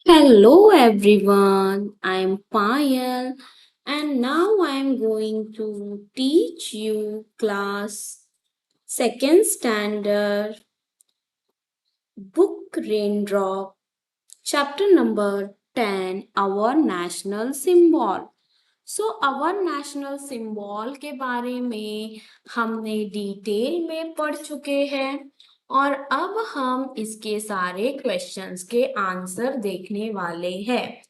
Hello everyone, I'm Payal and now I'm going to teach you class second standard book Raindrop chapter number 10 our national symbol. our national symbol के बारे में हमने detail में पढ़ चुके हैं और अब हम इसके सारे क्वेश्चंस के आंसर देखने वाले हैं।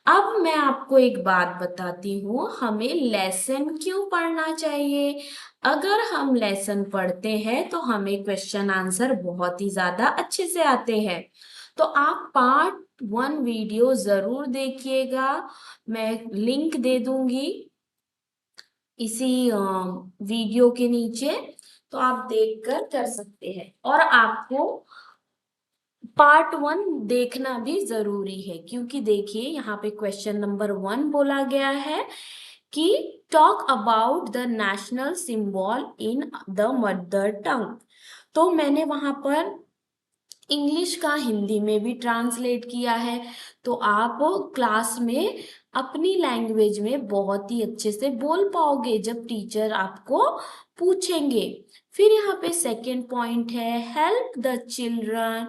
अब मैं आपको एक बात बताती हूँ, हमें लेसन क्यों पढ़ना चाहिए। अगर हम लेसन पढ़ते हैं तो हमें क्वेश्चन आंसर बहुत ही ज्यादा अच्छे से आते हैं। तो आप पार्ट 1 वीडियो जरूर देखिएगा, मैं लिंक दे दूंगी इसी वीडियो के नीचे, तो आप देखकर कर सकते हैं। और आपको पार्ट 1 देखना भी जरूरी है क्योंकि देखिए यहाँ पे क्वेश्चन नंबर 1 बोला गया है कि talk about the national symbol in the mother tongue. तो मैंने वहां पर इंग्लिश का हिंदी में भी ट्रांसलेट किया है, तो आप क्लास में अपनी लैंग्वेज में बहुत ही अच्छे से बोल पाओगे जब टीचर आपको पूछेंगे। फिर यहाँ पे सेकंड पॉइंट है help the children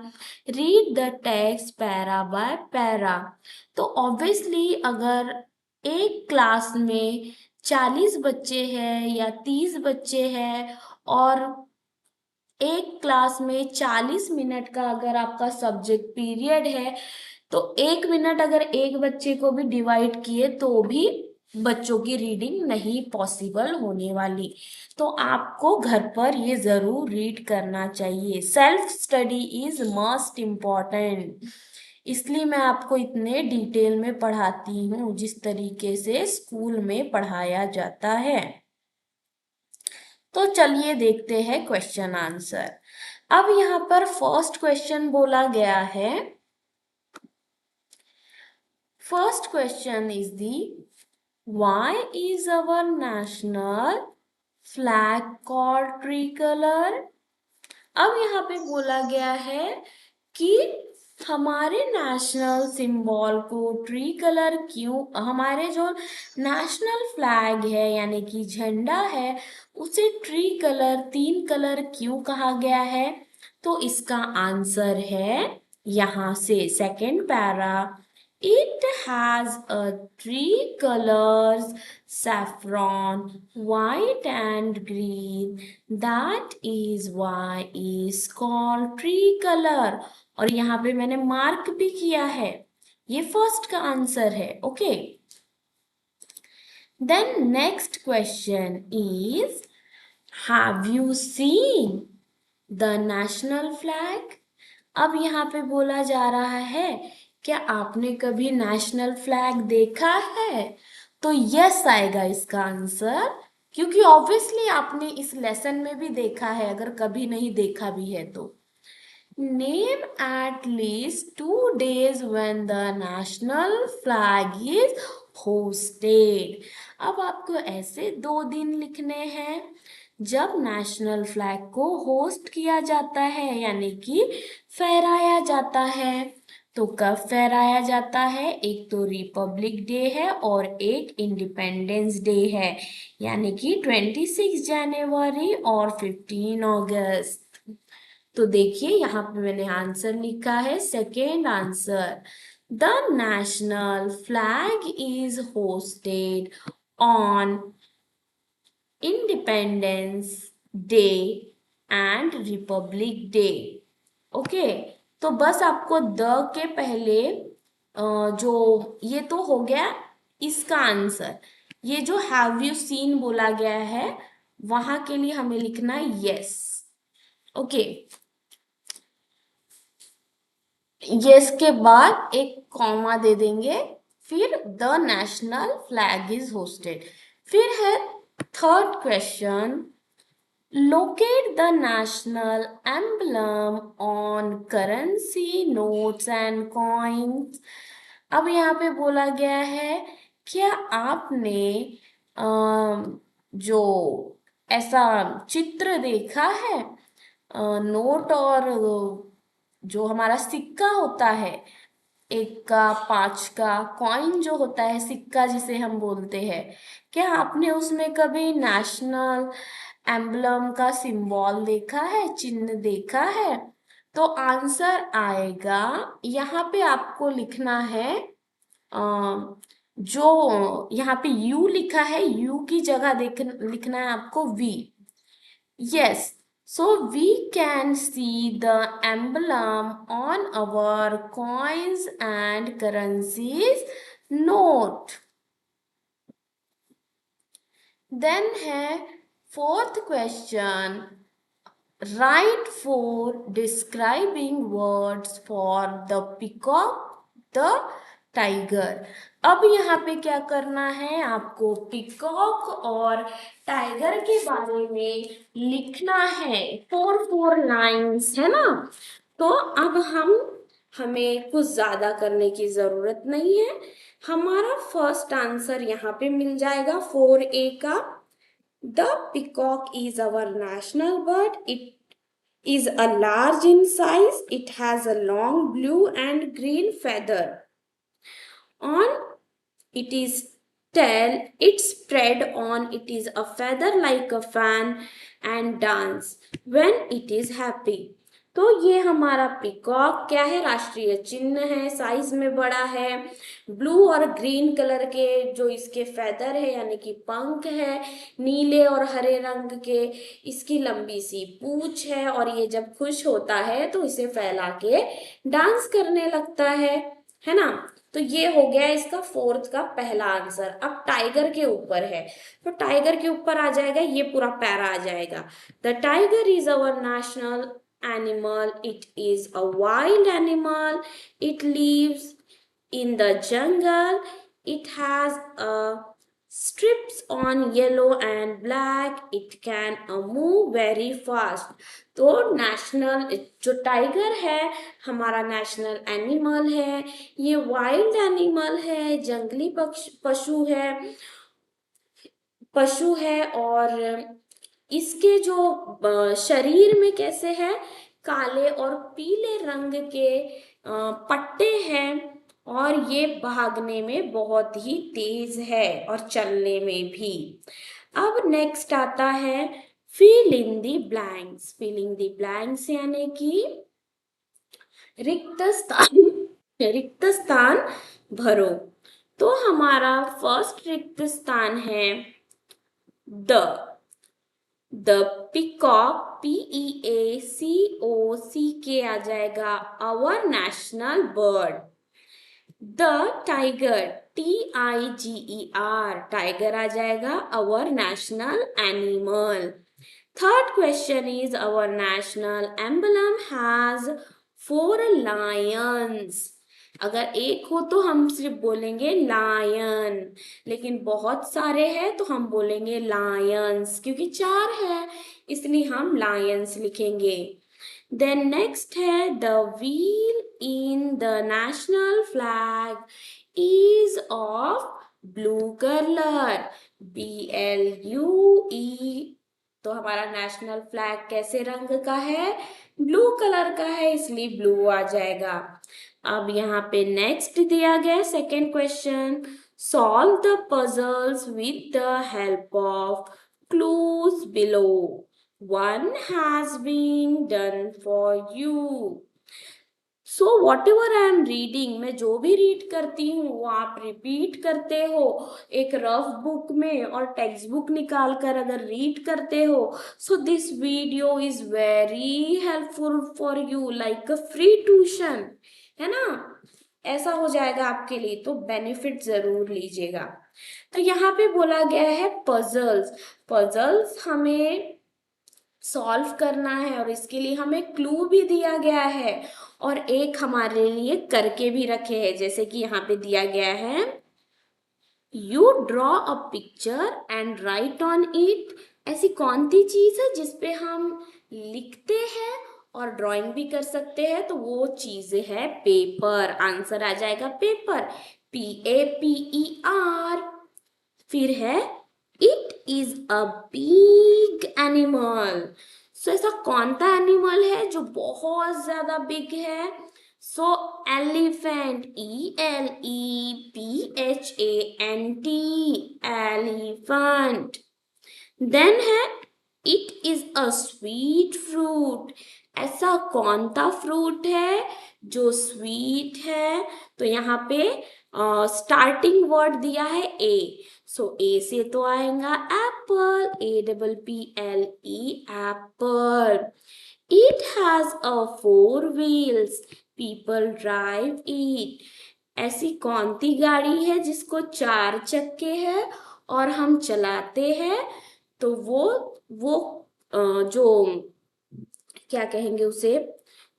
read the text para by para. तो ऑब्वियसली अगर एक क्लास में 40 बच्चे हैं या 30 बच्चे हैं और एक क्लास में 40 मिनट का अगर आपका सब्जेक्ट पीरियड है, तो 1 मिनट अगर एक बच्चे को भी डिवाइड किए तो भी बच्चों की रीडिंग नहीं पॉसिबल होने वाली। तो आपको घर पर ये जरूर रीड करना चाहिए। Self study is most important, इसलिए मैं आपको इतने डिटेल में पढ़ाती हूँ जिस तरीके से स्कूल में पढ़ाया जाता है। तो चलिए देखते हैं क्वेश्चन आंसर। अब यहाँ पर फर्स्ट क्वेश्चन बोला गया है, first question is the why is our national flag called tree colour. अब यहाँ पे बोला गया है कि हमारे नेशनल सिंबल को ट्री कलर क्यों, हमारे जो नेशनल फ्लैग है यानी कि झंडा है उसे ट्री कलर, 3 कलर क्यों कहा गया है। तो इसका आंसर है यहाँ से second para, it has a tree colours saffron, white and green, that is why is called tree color। और यहाँ पे मैंने मार्क भी किया है, ये फर्स्ट का आंसर है। Okay, then next question is have you seen the national flag. अब यहाँ पे बोला जा रहा है क्या आपने कभी नेशनल फ्लैग देखा है। तो यस आएगा इसका आंसर, क्योंकि ऑब्वियसली आपने इस लेसन में भी देखा है, अगर कभी नहीं देखा भी है तो। Name at least 2 days when the national flag is hosted। अब आपको ऐसे 2 दिन लिखने हैं जब नेशनल फ्लैग को होस्ट किया जाता है यानी कि फहराया जाता है। तो कब फहराया जाता है, एक तो रिपब्लिक डे है और एक इंडिपेंडेंस डे है, यानी कि 26 जनवरी और 15 अगस्त। तो देखिए यहाँ पे मैंने आंसर लिखा है second answer, the national flag is hosted on independence day and Republic day. Okay, तो बस आपको द के पहले जो ये तो हो गया इसका आंसर, ये जो हैव यू सीन बोला गया है वहां के लिए हमें लिखना यस। ओके, यस के बाद एक कॉमा दे देंगे, फिर the national flag is hosted. फिर है third question, locate the national emblem on currency notes and coins। अब यहाँ पे बोला गया है क्या आपने जो ऐसा चित्र देखा है नोट और जो हमारा सिक्का होता है 1 का 5 का कॉइन जो होता है, सिक्का जिसे हम बोलते हैं, क्या आपने उसमें कभी नेशनल एम्बलम का सिंबल देखा है, चिन्ह देखा है? तो आंसर आएगा, यहाँ पे आपको लिखना है, जो यहाँ पे यू लिखा है, यू की जगह लिखना है आपको we. Yes, so we can see the emblem on our coins and currencies note. Then है fourth question. Write 4 describing words for the peacock, the tiger. अब यहाँ पे क्या करना है, आपको पिकॉक और टाइगर के बारे में लिखना है। 4 लाइन्स है ना। तो अब हमें कुछ ज्यादा करने की जरूरत नहीं है। हमारा फर्स्ट आंसर यहाँ पे मिल जाएगा 4A का। The peacock is our national bird. It is a large in size. It has a long blue and green feather on it is tail. It spread on it is a feather like a fan and dance when it is happy. तो ये हमारा peacock क्या है, राष्ट्रीय चिन्ह है, size में बड़ा है, ब्लू और ग्रीन कलर के जो इसके फेदर है यानी कि पंख है, नीले और हरे रंग के, इसकी लंबी सी पूंछ है, और ये जब खुश होता है तो इसे फैला के डांस करने लगता है ना। तो ये हो गया इसका फोर्थ का पहला आंसर। अब टाइगर के ऊपर है, तो टाइगर के ऊपर आ जाएगा, ये पूरा पैरा आ जाएगा। The tiger is our national animal. It is a wild animal. It lives in the jungle. It has strips on yellow and black. It can move very fast. तो नेशनल जो tiger है हमारा national animal है, ये wild animal है, जंगली पशु है, और इसके जो शरीर में कैसे है, काले और पीले रंग के पट्टे हैं, और ये भागने में बहुत ही तेज है और चलने में भी। अब नेक्स्ट आता है fill in the blanks. Fill in the blanks यानी कि रिक्त स्थान भरो। तो हमारा फर्स्ट रिक्त स्थान है द पिकॉक, PEACOCK आ जाएगा, our national bird. The tiger, TIGER, tiger आ जाएगा, our national animal. Third question is our national emblem has 4 lions. अगर एक हो तो हम सिर्फ बोलेंगे लायन, लेकिन बहुत सारे हैं तो हम बोलेंगे लायंस, क्योंकि 4 है इसलिए हम लायंस लिखेंगे। देन नेक्स्ट है the wheel in the national flag is of blue colour, BLUE। तो हमारा नेशनल फ्लैग कैसे रंग का है, ब्लू कलर का है, इसलिए ब्लू आ जाएगा। अब यहाँ पे नेक्स्ट दिया गया second question, solve the puzzles with the help of clues below. One has been done for you. So what ever I am reading, मैं जो भी रीड करती हूँ वो आप रिपीट करते हो एक रफ बुक में, और टेक्स्ट बुक निकाल कर अगर रीड करते हो, so this video is very helpful for you, like a free tuition, है ना। ऐसा हो जाएगा आपके लिए, तो बेनिफिट जरूर लीजिएगा। तो यहाँ पे बोला गया है पजल्स हमें सॉल्व करना है, और इसके लिए हमें क्लू भी दिया गया है, और एक हमारे लिए करके भी रखे हैं, जैसे कि यहाँ पे दिया गया है, you draw a picture and right on it. ऐसी कौन सी चीज है जिसपे हम लिखते हैं और ड्राइंग भी कर सकते हैं, तो वो चीज है पेपर। आंसर आ जाएगा पेपर, PAPER। फिर है it is a big animal. So ऐसा कौन सा एनिमल है जो बहुत ज्यादा बिग है, So elephant, ELEPHANT, elephant. Then है it is a sweet fruit. ऐसा कौन सा फ्रूट है जो स्वीट है? तो यहाँ पे स्टार्टिंग वर्ड दिया है ए, सो ए से तो आएगा Apple, APPLE, Apple. It has a 4 wheels. People drive it. ऐसी कौन सी गाड़ी है जिसको 4 चक्के हैं और हम चलाते हैं? तो वो जो क्या कहेंगे उसे,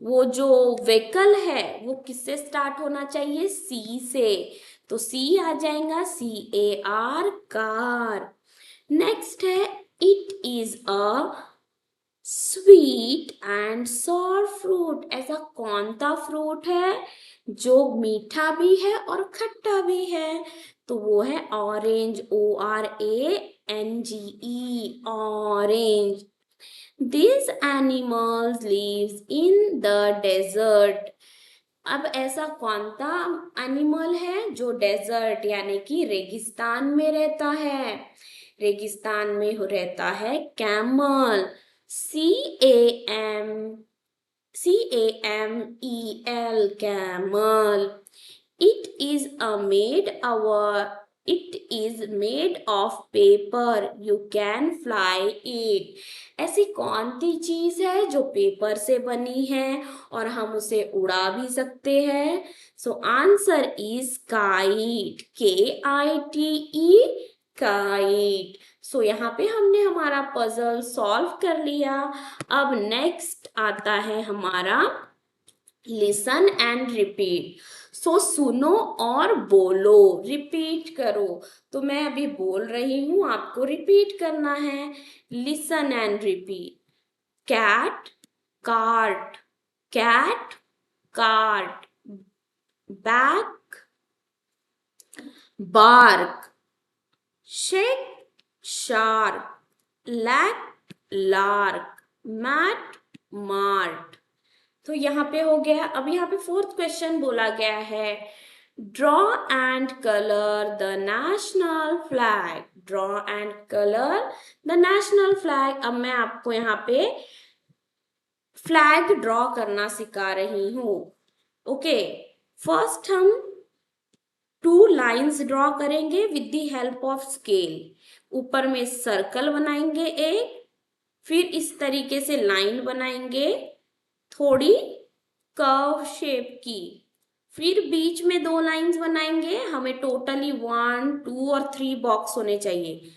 वो जो व्हीकल है वो किससे स्टार्ट होना चाहिए? सी से. तो सी आ जाएगा, CAR, कार. नेक्स्ट है it is a sweet and sour fruit. ऐसा कौन सा फ्रूट है जो मीठा भी है और खट्टा भी है? तो वो है orange, ORANGE, orange. These animals lives in the desert. अब ऐसा कौन सा एनिमल है जो डेजर्ट यानी कि रेगिस्तान में रहता है? रेगिस्तान में रहता है camel, CAMEL, camel. It is made of paper. You can fly it. ऐसी कौन सी चीज है जो पेपर से बनी है और हम उसे उड़ा भी सकते हैं? So answer is kite, KITE, kite. So यहाँ पे हमने हमारा पजल सॉल्व कर लिया. अब नेक्स्ट आता है हमारा लिसन एंड रिपीट. सो सुनो और बोलो, रिपीट करो. तो मैं अभी बोल रही हूं, आपको रिपीट करना है. Listen and repeat. Cat, cart, cat, cart. Back, bark. Shake, shark. Lack, lark. Mat, mart. तो यहाँ पे हो गया. अब यहाँ पे फोर्थ क्वेश्चन बोला गया है, draw and colour the national flag. Draw and colour the national flag. अब मैं आपको यहाँ पे फ्लैग ड्रॉ करना सिखा रही हूँ. ओके, फर्स्ट हम 2 लाइन्स ड्रॉ करेंगे with the help of scale. ऊपर में सर्कल बनाएंगे एक, फिर इस तरीके से लाइन बनाएंगे थोड़ी कर्व शेप की, फिर बीच में 2 लाइंस बनाएंगे. हमें टोटली 1, 2 और 3 बॉक्स होने चाहिए.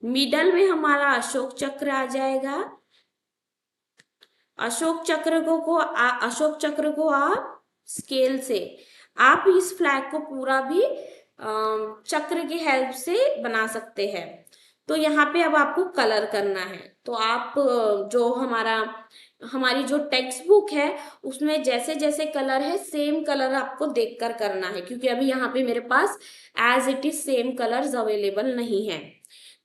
मिडल में हमारा अशोक चक्र आ जाएगा. अशोक चक्र को आप स्केल से, आप इस फ्लैग को पूरा भी चक्र की हेल्प से बना सकते हैं. तो यहाँ पे अब आपको कलर करना है. तो आप जो हमारी जो टेक्स्ट बुक है उसमें जैसे जैसे कलर है सेम कलर आपको देखकर करना है, क्योंकि अभी यहाँ पे मेरे पास as it is same colours available नहीं है.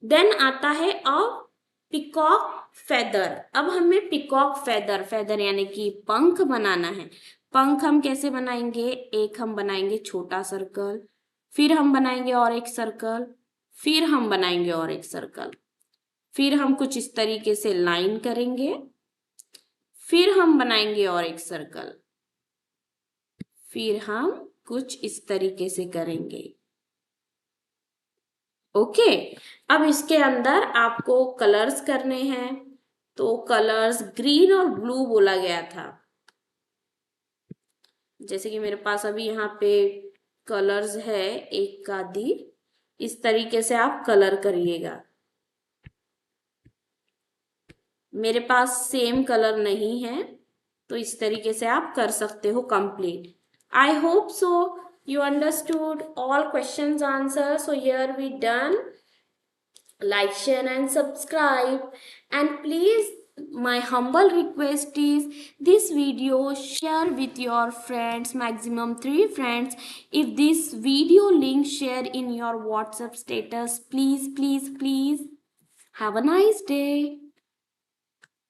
देन आता है अ पिकॉक फेदर. अब हमें पिकॉक फेदर यानी कि पंख बनाना है. पंख हम कैसे बनाएंगे? एक हम बनाएंगे छोटा सर्कल, फिर हम बनाएंगे और एक सर्कल, फिर हम बनाएंगे और एक सर्कल, फिर हम कुछ इस तरीके से लाइन करेंगे, फिर हम बनाएंगे और एक सर्कल, फिर हम कुछ इस तरीके से करेंगे. ओके, अब इसके अंदर आपको कलर्स करने हैं. तो कलर्स ग्रीन और ब्लू बोला गया था. जैसे कि मेरे पास अभी यहाँ पे कलर्स है एक का दी, इस तरीके से आप कलर करिएगा. मेरे पास सेम कलर नहीं है, तो इस तरीके से आप कर सकते हो complete. I hope so you understood all questions answers. So here we done. Like, share and subscribe, and please, my humble request is this video share with your friends, maximum 3 friends. If this video link share in your WhatsApp status, please have a nice day.